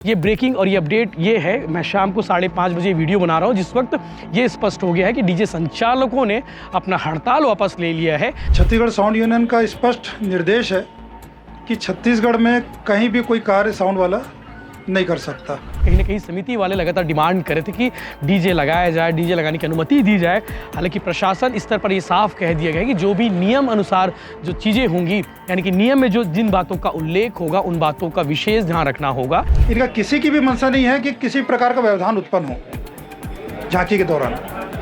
ये ब्रेकिंग और ये अपडेट ये है, मैं शाम को 5:30 बजे वीडियो बना रहा हूँ जिस वक्त ये स्पष्ट हो गया है कि डीजे संचालकों ने अपना हड़ताल वापस ले लिया है। छत्तीसगढ़ साउंड यूनियन का स्पष्ट निर्देश है कि छत्तीसगढ़ में कहीं भी कोई कार्य साउंड वाला नहीं कर सकता। कहीं ना कहीं समिति वाले लगातार डिमांड कर रहे थे कि डीजे लगाया जाए, डीजे लगाने की अनुमति दी जाए। हालांकि प्रशासन स्तर पर ये साफ कह दिया गया है कि जो भी नियम अनुसार जो चीज़ें होंगी, यानी कि नियम में जो जिन बातों का उल्लेख होगा उन बातों का विशेष ध्यान रखना होगा। इनका किसी की भी मंशा नहीं है कि किसी प्रकार का व्यवधान उत्पन्न हो झांकी के दौरान।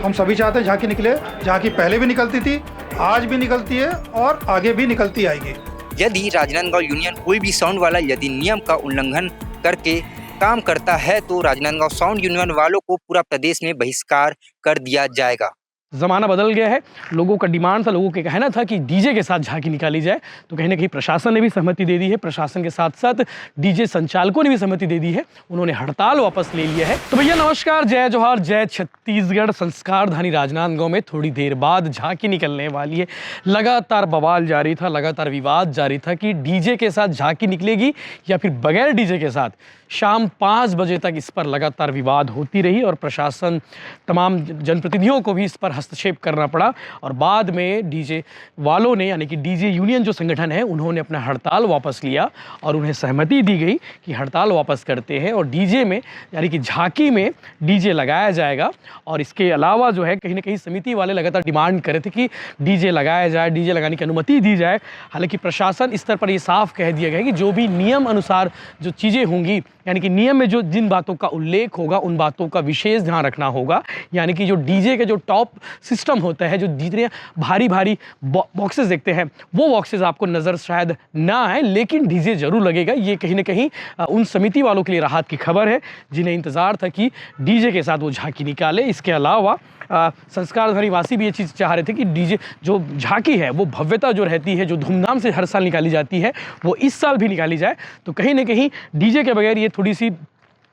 हम सभी चाहते हैं झांकी निकले। झांकी पहले भी निकलती थी, आज भी निकलती है और आगे भी निकलती आएगी। यदि राजनांदगांव यूनियन कोई भी साउंड वाला यदि नियम का उल्लंघन करके काम करता है तो राजनांदगांव साउंड यूनियन वालों को पूरा प्रदेश में बहिष्कार कर दिया जाएगा। ज़माना बदल गया है, लोगों का डिमांड था, लोगों के कहना था कि डीजे के साथ झांकी निकाली जाए, तो कहीं ना कहीं प्रशासन ने भी सहमति दे दी है। प्रशासन के साथ साथ डीजे संचालकों ने भी सहमति दे दी है, उन्होंने हड़ताल वापस ले लिया है। तो भैया नमस्कार, जय जोहार, जय छत्तीसगढ़। संस्कारधानी राजनांदगांव में थोड़ी देर बाद झांकी निकलने वाली है। लगातार बवाल जारी था, लगातार विवाद जारी था कि डीजे के साथ झांकी निकलेगी या फिर बगैर डीजे के साथ। शाम 5 बजे तक इस पर लगातार विवाद होती रही और प्रशासन तमाम जनप्रतिनिधियों को भी इस पर हस्तक्षेप करना पड़ा और बाद में डीजे वालों ने, यानी कि डीजे यूनियन जो संगठन है, उन्होंने अपना हड़ताल वापस लिया और उन्हें सहमति दी गई कि हड़ताल वापस करते हैं और डीजे में, यानी कि झांकी में डीजे लगाया जाएगा। और इसके अलावा जो है कहीं ना कहीं समिति वाले लगातार डिमांड कर रहे थे कि डीजे लगाया जाए, डीजे लगाने की अनुमति दी जाए। हालांकि प्रशासन स्तर पर ये साफ कह दिया गया है कि जो भी नियम अनुसार जो चीज़ें होंगी, यानी कि नियम में जो जिन बातों का उल्लेख होगा उन बातों का विशेष ध्यान रखना होगा। यानी कि जो डीजे के जो टॉप सिस्टम होता है, जो जितने भारी भारी बॉक्सेस देखते हैं वो बॉक्सेस आपको नज़र शायद ना आए, लेकिन डीजे जरूर लगेगा। ये कहीं ना कहीं उन समिति वालों के लिए राहत की खबर है जिन्हें इंतज़ार था कि डीजे के साथ वो झांकी निकाले। इसके अलावा संस्कारधारी वासी भी ये चीज़ चाह रहे थे कि डीजे जो झांकी है वो भव्यता जो रहती है, जो धूमधाम से हर साल निकाली जाती है, वो इस साल भी निकाली जाए। तो कहीं ना कहीं डीजे के बगैर ये थोड़ी सी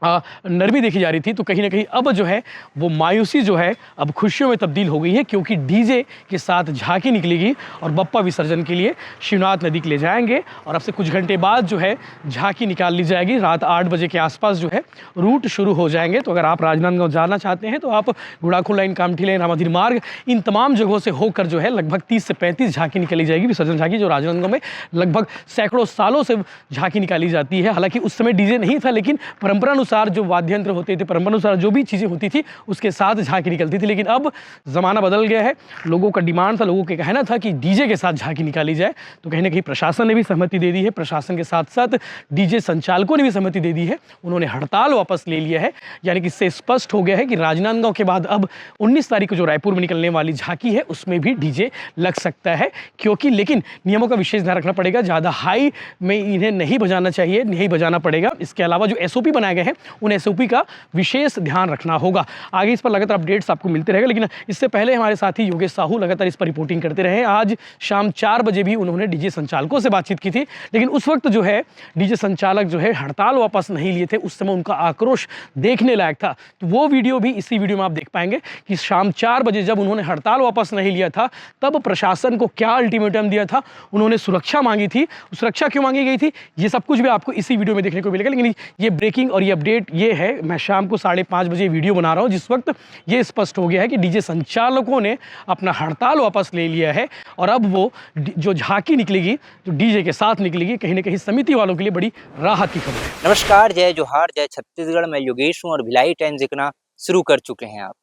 नरमी देखी जा रही थी। तो कहीं ना कहीं अब जो है वो मायूसी जो है अब खुशियों में तब्दील हो गई है, क्योंकि डीजे के साथ झांकी निकलेगी और बप्पा विसर्जन के लिए शिवनाथ नदी के ले जाएंगे और अब से कुछ घंटे बाद जो है झांकी निकाल ली जाएगी। रात 8 बजे के आसपास जो है रूट शुरू हो जाएंगे। तो अगर आप राजनांदगांव जाना चाहते हैं तो आप गुड़ाखू लाइन, कामठी लाइन, रामाधीर मार्ग, इन तमाम जगहों से होकर जो है लगभग 30 से 35 झांकी निकाली जाएगी, विसर्जन झांकी, जो राजनांदगांव में लगभग सैकड़ों सालों से झांकी निकाली जाती है। हालांकि उस समय डीजे नहीं था, लेकिन परंपरा अनुसार जो वाद्य यंत्र होते थे, परंपरा अनुसार जो भी चीज़ें होती थी उसके साथ झांकी निकलती थी। लेकिन अब ज़माना बदल गया है, लोगों का डिमांड था, लोगों के कहना था कि डीजे के साथ झांकी निकाली जाए, तो कहीं ना कहीं प्रशासन ने भी सहमति दे दी है। प्रशासन के साथ साथ डीजे संचालकों ने भी सहमति दे दी है, उन्होंने हड़ताल वापस ले लिया है। यानी कि इससे स्पष्ट हो गया है कि राजनांदगांव के बाद अब 19 तारीख को जो रायपुर में निकलने वाली झांकी है उसमें भी डीजे लग सकता है, क्योंकि लेकिन नियमों का विशेष ध्यान रखना पड़ेगा। ज़्यादा हाई में इन्हें नहीं बजाना चाहिए, नहीं बजाना पड़ेगा। इसके अलावा जो SOP बनाए गए हैं उन SOP का विशेष ध्यान रखना होगा। आगे इस पर लगातार अपडेट्स आपको मिलते रहेगा, लेकिन इससे पहले हमारे साथी योगेश साहू लगातार इस पर रिपोर्टिंग करते रहे। आज शाम 4 बजे भी उन्होंने डीजे संचालकों से बातचीत की थी, लेकिन उस वक्त जो है डीजे संचालक जो है हड़ताल वापस नहीं लिए थे। उस समय उनका आक्रोश देखने लायक था। तो वो वीडियो भी इसी वीडियो में आप देख पाएंगे कि शाम 4 बजे जब उन्होंने हड़ताल वापस नहीं लिया था तब प्रशासन को क्या अल्टीमेटम दिया था, उन्होंने सुरक्षा मांगी थी। सुरक्षा क्यों मांगी गई थी, ये सब कुछ भी आपको इसी वीडियो में देखने को मिलेगा। लेकिन ये ब्रेकिंग और ये अपडेट ये है, मैं शाम को 5:30 बजे वीडियो बना रहा हूँ जिस वक्त ये स्पष्ट हो गया है कि डीजे संचालकों ने अपना हड़ताल वापस ले लिया है और अब वो जो झांकी निकलेगी तो डीजे के साथ निकलेगी। कहीं ना कहीं समिति वालों के लिए बड़ी राहत की खबर है। नमस्कार, जय जोहार, जय छत्तीसगढ़। मैं योगेश हूँ और भिलाई टाइम्स देखना शुरू कर चुके हैं आप।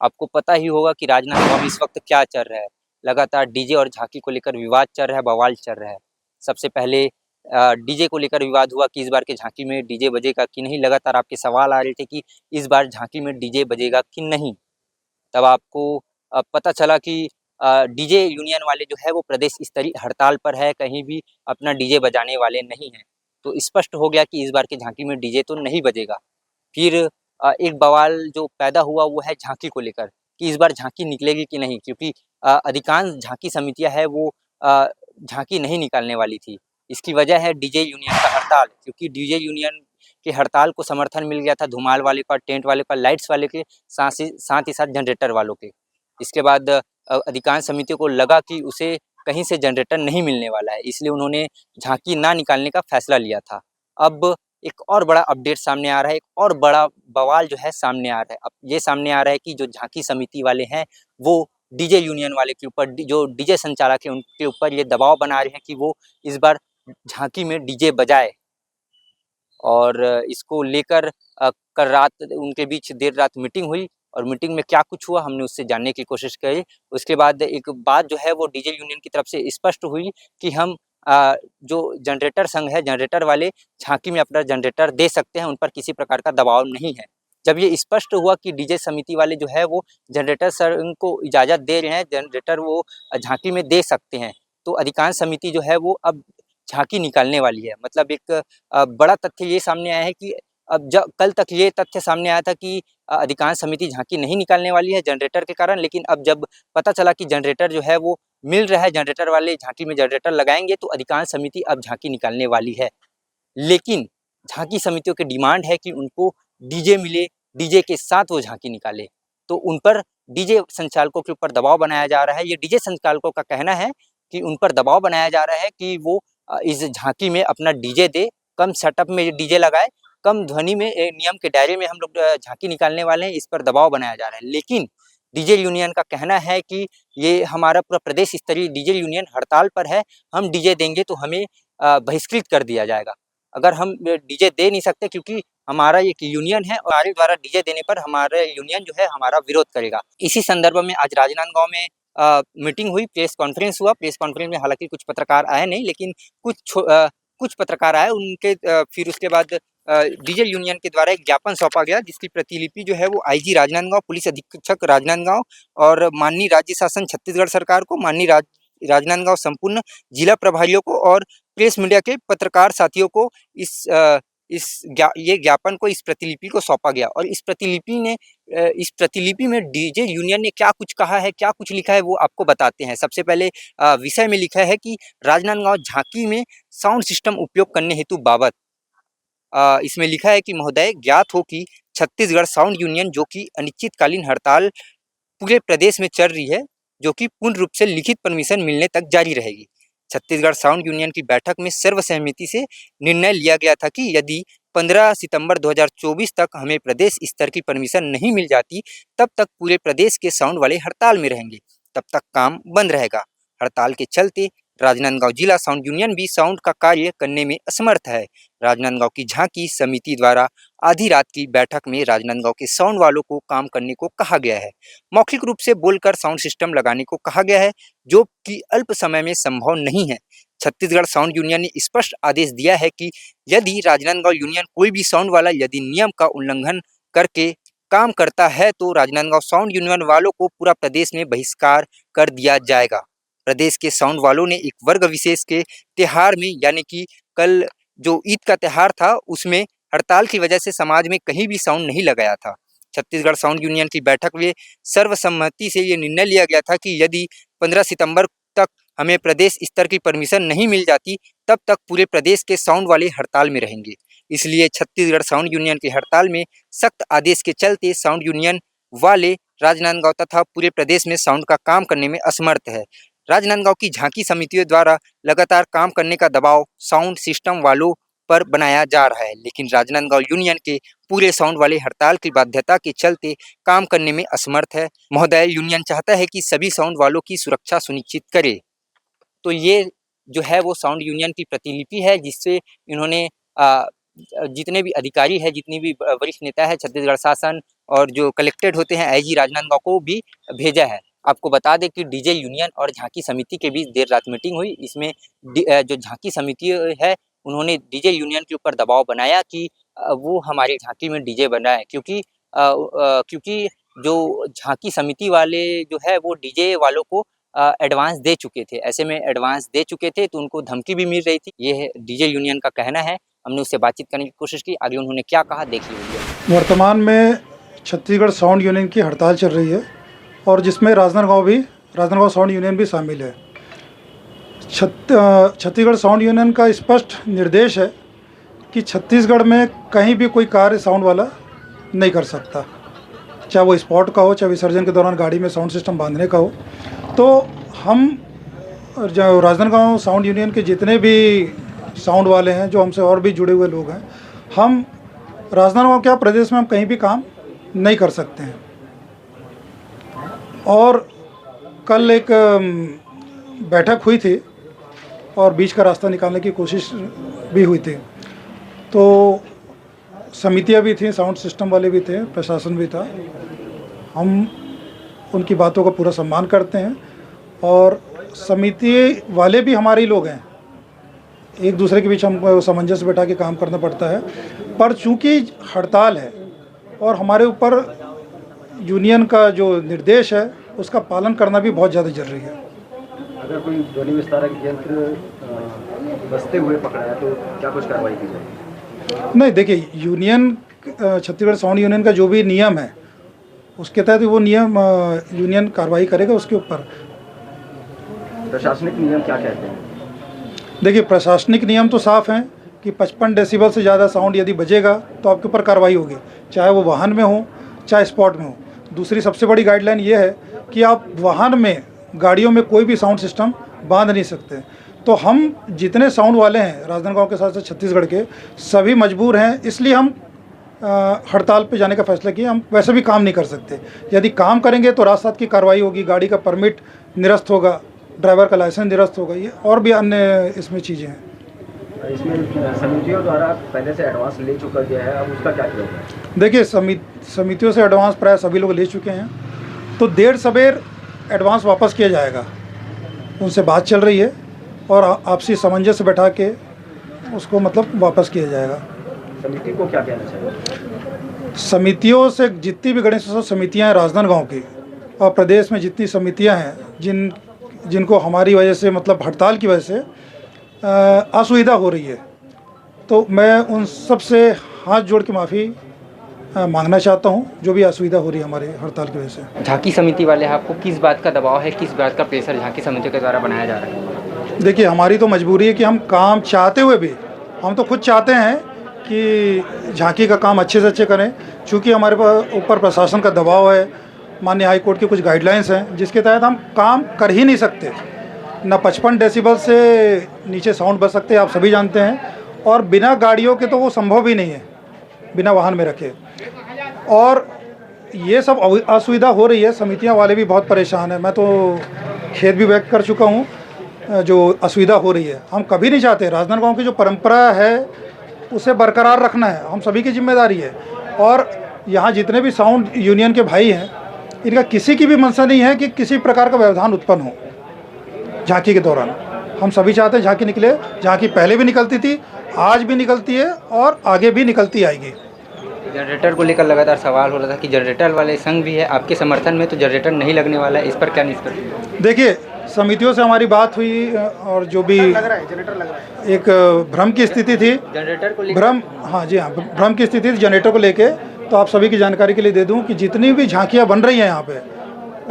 आपको पता ही होगा कि राजनांदगांव में इस वक्त क्या चल रहा है। लगातार डीजे और झांकी को लेकर विवाद चल रहा है, बवाल चल रहा है। सबसे पहले डीजे को लेकर विवाद हुआ कि इस बार के झांकी में डीजे बजेगा कि नहीं। लगातार आपके सवाल आ रहे थे कि इस बार झांकी में डीजे बजेगा कि नहीं। तब आपको पता चला कि डीजे यूनियन वाले जो है वो प्रदेश स्तरीय हड़ताल पर है, कहीं भी अपना डीजे बजाने वाले नहीं हैं। तो स्पष्ट हो गया कि इस बार के झांकी में डीजे तो नहीं बजेगा। फिर एक बवाल जो पैदा हुआ वो है झांकी को लेकर कि इस बार झांकी निकलेगी कि नहीं, क्योंकि अधिकांश झांकी समितियां है वो झांकी नहीं निकालने वाली थी। इसकी वजह है डीजे यूनियन का हड़ताल, क्योंकि डीजे यूनियन के हड़ताल को समर्थन मिल गया था धुमाल वाले का, टेंट वाले का, लाइट्स वाले के, साथ ही साथ जनरेटर वालों के। इसके बाद अधिकांश समितियों को लगा कि उसे कहीं से जनरेटर नहीं मिलने वाला है, इसलिए उन्होंने झांकी ना निकालने का फैसला लिया था। अब एक और बड़ा अपडेट सामने आ रहा है, एक और बड़ा बवाल जो है सामने आ रहा है। अब ये सामने आ रहा है कि जो झांकी समिति वाले हैं वो डीजे यूनियन वाले के ऊपर, जो डीजे संचालक है उनके ऊपर ये दबाव बना रहे हैं कि वो इस बार झांकी में डीजे बजाए। और इसको लेकर कल रात उनके बीच देर रात मीटिंग हुई और मीटिंग में क्या कुछ हुआ हमने उससे जानने की कोशिश करी। उसके बाद एक बात जो है वो डीजे यूनियन की तरफ से स्पष्ट हुई कि हम जो जनरेटर संघ है, जनरेटर वाले झांकी में अपना जनरेटर दे सकते हैं, उन पर किसी प्रकार का दबाव नहीं है। जब ये स्पष्ट हुआ कि डीजे समिति वाले जो है वो जनरेटर संघ को इजाज़त दे रहे हैं, जनरेटर वो झांकी में दे सकते हैं, तो अधिकांश समिति जो है वो अब झांकी निकालने वाली है। मतलब एक बड़ा तथ्य ये सामने आया है कि अब जब कल तक ये तथ्य सामने आया था कि अधिकांश समिति झांकी नहीं निकालने वाली है जनरेटर के कारण, लेकिन अब जब पता चला कि जनरेटर जो है वो मिल रहा है, जनरेटर वाले झांकी में जनरेटर लगाएंगे, तो अधिकांश समिति अब झांकी निकालने वाली है। लेकिन झांकी समितियों की डिमांड है कि उनको डीजे मिले, डीजे के साथ वो झांकी निकाले, तो उन पर डीजे संचालकों के ऊपर दबाव बनाया जा रहा है। ये डीजे संचालकों का कहना है कि उन पर दबाव बनाया जा रहा है कि वो इस झांकी में अपना डीजे दे, कम सेटअप में डीजे लगाए, कम ध्वनि में, नियम के दायरे में हम लोग झांकी निकालने वाले हैं, इस पर दबाव बनाया जा रहा है। लेकिन डीजे यूनियन का कहना है कि ये हमारा पूरा प्रदेश स्तरीय डीजे यूनियन हड़ताल पर है, हम डीजे देंगे तो हमें बहिष्कृत कर दिया जाएगा। अगर हम डीजे दे नहीं सकते क्योंकि हमारा एक यूनियन है और हमारे द्वारा डीजे देने पर हमारा यूनियन जो है हमारा विरोध करेगा। इसी संदर्भ में आज राजनांदगांव में मीटिंग हुई, प्रेस कॉन्फ्रेंस हुआ। प्रेस कॉन्फ्रेंस में हालांकि कुछ पत्रकार आए नहीं, लेकिन कुछ पत्रकार आए, उनके फिर उसके बाद डीजे यूनियन के द्वारा एक ज्ञापन सौंपा गया, जिसकी प्रतिलिपि जो है वो आईजी राजनांदगांव, पुलिस अधीक्षक राजनांदगांव और माननीय राज्य शासन छत्तीसगढ़ सरकार को, माननीय राजनांदगांव संपूर्ण जिला प्रभारियों को और प्रेस मीडिया के पत्रकार साथियों को ये ज्ञापन को, इस प्रतिलिपि को सौंपा गया। और इस प्रतिलिपि में डीजे यूनियन ने क्या कुछ कहा है, क्या कुछ लिखा है, वो आपको बताते हैं। सबसे पहले विषय में लिखा है कि राजनांदगांव झांकी में साउंड सिस्टम उपयोग करने हेतु बाबत इसमें लिखा है कि महोदय, ज्ञात हो कि छत्तीसगढ़ साउंड यूनियन जो कि अनिश्चितकालीन हड़ताल पूरे प्रदेश में चल रही है, जो कि पूर्ण रूप से लिखित परमिशन मिलने तक जारी रहेगी। छत्तीसगढ़ साउंड यूनियन की बैठक में सर्वसहमति से निर्णय लिया गया था कि यदि 15 सितंबर 2024 तक हमें प्रदेश स्तर की परमिशन नहीं मिल जाती, तब तक पूरे प्रदेश के साउंड वाले हड़ताल में रहेंगे, तब तक काम बंद रहेगा। हड़ताल के चलते राजनांदगांव जिला साउंड यूनियन भी साउंड का कार्य करने में असमर्थ है। राजनांदगांव की झांकी समिति द्वारा आधी रात की बैठक में राजनांदगांव के साउंड वालों को काम करने को कहा गया है, मौखिक रूप से बोलकर साउंड सिस्टम लगाने को कहा गया है, जो कि अल्प समय में संभव नहीं है। छत्तीसगढ़ साउंड यूनियन ने स्पष्ट आदेश दिया है कि यदि राजनांदगांव यूनियन कोई भी साउंड वाला यदि नियम का उल्लंघन करके काम करता है तो राजनांदगांव साउंड यूनियन वालों को पूरा प्रदेश में बहिष्कार कर दिया जाएगा। प्रदेश के साउंड वालों ने एक वर्ग विशेष के त्योहार में, यानी कि कल जो ईद का त्यौहार था, उसमें हड़ताल की वजह से समाज में कहीं भी साउंड नहीं लगाया था। छत्तीसगढ़ साउंड यूनियन की बैठक में सर्वसम्मति से ये निर्णय लिया गया था कि यदि 15 सितंबर तक हमें प्रदेश स्तर की परमिशन नहीं मिल जाती, तब तक पूरे प्रदेश के साउंड वाले हड़ताल में रहेंगे। इसलिए छत्तीसगढ़ साउंड यूनियन की हड़ताल में सख्त आदेश के चलते साउंड यूनियन वाले राजनांदगांव तथा पूरे प्रदेश में साउंड का काम करने में असमर्थ है। राजनांदगांव की झांकी समितियों द्वारा लगातार काम करने का दबाव साउंड सिस्टम वालों पर बनाया जा रहा है, लेकिन राजनांदगांव यूनियन के पूरे साउंड वाले हड़ताल की बाध्यता के चलते काम करने में असमर्थ है। महोदय, यूनियन चाहता है कि सभी साउंड वालों की सुरक्षा सुनिश्चित करे। तो ये जो है वो साउंड यूनियन की प्रतिलिपि है, जिससे इन्होंने जितने भी अधिकारी है, जितनी भी वरिष्ठ नेता है छत्तीसगढ़ शासन और जो कलेक्टेड होते हैं आईजी राजनांदगांव को भी भेजा है। आपको बता दें कि डीजे यूनियन और झांकी समिति के बीच देर रात मीटिंग हुई। इसमें जो झांकी समिति है, उन्होंने डीजे यूनियन के ऊपर दबाव बनाया कि वो हमारी झांकी में डीजे बनाए, क्योंकि जो झांकी समिति वाले जो है वो डीजे वालों को एडवांस दे चुके थे। ऐसे में एडवांस दे चुके थे तो उनको धमकी भी मिल रही थी। ये डीजे यूनियन का कहना है। हमने उससे बातचीत करने की कोशिश की, आगे उन्होंने क्या कहा देख लीजिए। वर्तमान में छत्तीसगढ़ साउंड यूनियन की हड़ताल चल रही है और जिसमें राजनांदगांव साउंड यूनियन भी शामिल है। छत्तीसगढ़ साउंड यूनियन का स्पष्ट निर्देश है कि छत्तीसगढ़ में कहीं भी कोई कार्य साउंड वाला नहीं कर सकता, चाहे वो स्पॉट का हो, चाहे विसर्जन के दौरान गाड़ी में साउंड सिस्टम बांधने का हो। तो हम जो राजनांदगांव साउंड यूनियन के जितने भी साउंड वाले हैं, जो हमसे और भी जुड़े हुए लोग हैं, हम राजनांदगांव क्या प्रदेश में हम कहीं भी काम नहीं कर सकते हैं। और कल एक बैठक हुई थी और बीच का रास्ता निकालने की कोशिश भी हुई थी, तो समितियां भी थी, साउंड सिस्टम वाले भी थे, प्रशासन भी था। हम उनकी बातों का पूरा सम्मान करते हैं और समिति वाले भी हमारे ही लोग हैं, एक दूसरे के बीच हमको सामंजस्य बैठा के काम करना पड़ता है। पर चूंकि हड़ताल है और हमारे ऊपर यूनियन का जो निर्देश है उसका पालन करना भी बहुत ज़्यादा जरूरी है। अगर कोई ध्वनि विस्तारक यंत्र बजते हुए पकड़ा है तो क्या कुछ कार्रवाई की जाएगी? नहीं, देखिए, यूनियन छत्तीसगढ़ साउंड यूनियन का जो भी नियम है उसके तहत वो नियम यूनियन कार्रवाई करेगा उसके ऊपर। प्रशासनिक नियम क्या कहते हैं? देखिए, प्रशासनिक नियम तो साफ हैं कि 55 डेसिबल से ज़्यादा साउंड यदि बजेगा तो आपके ऊपर कार्रवाई होगी, चाहे वो वाहन में हो चाहे स्पॉट में हो। दूसरी सबसे बड़ी गाइडलाइन ये है कि आप वाहन में, गाड़ियों में कोई भी साउंड सिस्टम बांध नहीं सकते। तो हम जितने साउंड वाले हैं राजनांदगांव के साथ साथ छत्तीसगढ़ के, सभी मजबूर हैं, इसलिए हम हड़ताल पे जाने का फैसला किया। हम वैसे भी काम नहीं कर सकते, यदि काम करेंगे तो रात-रात की कार्रवाई होगी, गाड़ी का परमिट निरस्त होगा, ड्राइवर का लाइसेंस निरस्त होगा, ये और भी अन्य इसमें चीज़ें हैं। इसमें समितियों द्वारा पहले से एडवांस ले चुका गया है, अब उसका क्या किया जाए? देखिए, समितियों से एडवांस प्राय सभी लोग ले चुके हैं, तो देर सवेर एडवांस वापस किया जाएगा। उनसे बात चल रही है और आपसी सामंजस्य बैठा के उसको मतलब वापस किया जाएगा। समिति को क्या कहना चाहिए? समितियों से जितनी भी गणेश उत्सव समितियाँ हैं राजनांदगांव की और प्रदेश में जितनी समितियाँ हैं जिनको हमारी वजह से, मतलब हड़ताल की वजह से असुविधा हो रही है, तो मैं उन सब से हाथ जोड़ के माफ़ी मांगना चाहता हूं, जो भी असुविधा हो रही है हमारे हड़ताल की वजह से। झांकी समिति वाले आपको किस बात का दबाव है, किस बात का प्रेशर झांकी समिति के द्वारा बनाया जा रहा है? देखिए, हमारी तो मजबूरी है कि हम काम चाहते हुए भी, हम तो खुद चाहते हैं कि झांकी का काम अच्छे से अच्छे करें, चूँकि हमारे ऊपर प्रशासन का दबाव है, माननीय हाई कोर्ट की कुछ गाइडलाइंस हैं जिसके तहत हम काम कर ही नहीं सकते। ना 55 डेसिबल से नीचे साउंड बज सकते हैं, आप सभी जानते हैं, और बिना गाड़ियों के तो वो संभव ही नहीं है, बिना वाहन में रखे। और ये सब असुविधा हो रही है, समितियां वाले भी बहुत परेशान हैं। मैं तो खेद भी व्यक्त कर चुका हूं जो असुविधा हो रही है। हम कभी नहीं चाहते, राजनांदगांव की जो परंपरा है उसे बरकरार रखना है, हम सभी की जिम्मेदारी है। और यहाँ जितने भी साउंड यूनियन के भाई हैं, इनका किसी की भी मंशा नहीं है कि किसी प्रकार का व्यवधान उत्पन्न हो झांकी के दौरान। हम सभी चाहते हैं झांकी निकले। झांकी पहले भी निकलती थी, आज भी निकलती है और आगे भी निकलती आएगी। जनरेटर को लेकर लगातार सवाल हो रहा था कि जनरेटर वाले संघ भी है आपके समर्थन में, तो जनरेटर नहीं लगने वाला है, इस पर क्या निष्कर्ष? देखिए, समितियों से हमारी बात हुई और जो भी एक भ्रम की स्थिति थी, जनरेटर को भ्रम की स्थिति थी जनरेटर को लेके। तो आप सभी की जानकारी के लिए दे दूं कि जितनी भी झांकियां बन रही हैं यहाँ पे,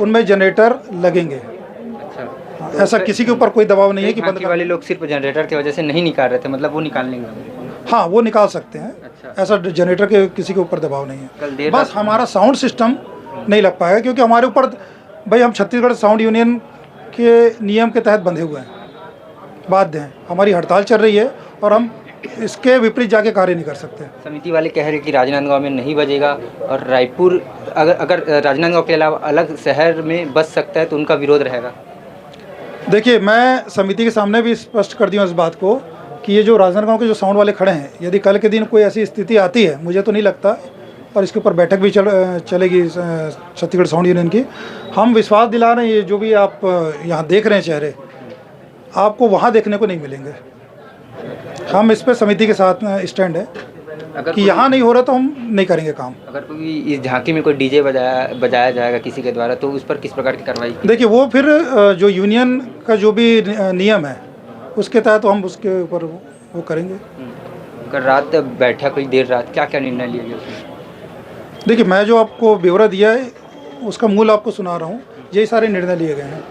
उनमें जनरेटर लगेंगे। अच्छा, ऐसा किसी के ऊपर कोई दबाव नहीं है कि झांकी वाले लोग सिर्फ जनरेटर की वजह से नहीं निकाल रहे थे, मतलब वो निकाल लेंगे? हाँ, वो निकाल सकते हैं। अच्छा। ऐसा जनरेटर के किसी के ऊपर दबाव नहीं कल है। बस हमारा साउंड सिस्टम नहीं लग पाएगा, क्योंकि हमारे ऊपर, भाई, हम छत्तीसगढ़ साउंड यूनियन के नियम के तहत बंधे हुए हैं, बाध्य हैं। हमारी हड़ताल चल रही है और हम इसके विपरीत जाके कार्य नहीं कर सकते। समिति वाले कह रहे हैं कि राजनांदगांव में नहीं बजेगा और रायपुर, अगर राजनांदगांव के अलावा अलग शहर में बज सकता है तो उनका विरोध रहेगा। देखिए, मैं समिति के सामने भी स्पष्ट कर दिया इस बात को कि ये जो राजनांदगांव के जो साउंड वाले खड़े हैं, यदि कल के दिन कोई ऐसी स्थिति आती है, मुझे तो नहीं लगता, और इसके ऊपर बैठक भी चलेगी छत्तीसगढ़ साउंड यूनियन की। हम विश्वास दिला रहे हैं, ये जो भी आप यहाँ देख रहे हैं चेहरे, आपको वहाँ देखने को नहीं मिलेंगे। हम इस पर समिति के साथ स्टैंड है कि यहाँ नहीं हो रहा तो हम नहीं करेंगे काम। अगर कोई इस झांकी में कोई डीजे बजाया जाएगा किसी के द्वारा, तो उस पर किस प्रकार की कार्रवाई? देखिए, वो फिर जो यूनियन का जो भी नियम है उसके तहत तो हम उसके ऊपर वो करेंगे। अगर रात बैठा कोई देर रात, क्या क्या निर्णय लिया गया उसमें? देखिए, मैं जो आपको ब्यौरा दिया है उसका मूल आपको सुना रहा हूँ, यही सारे निर्णय लिए गए हैं।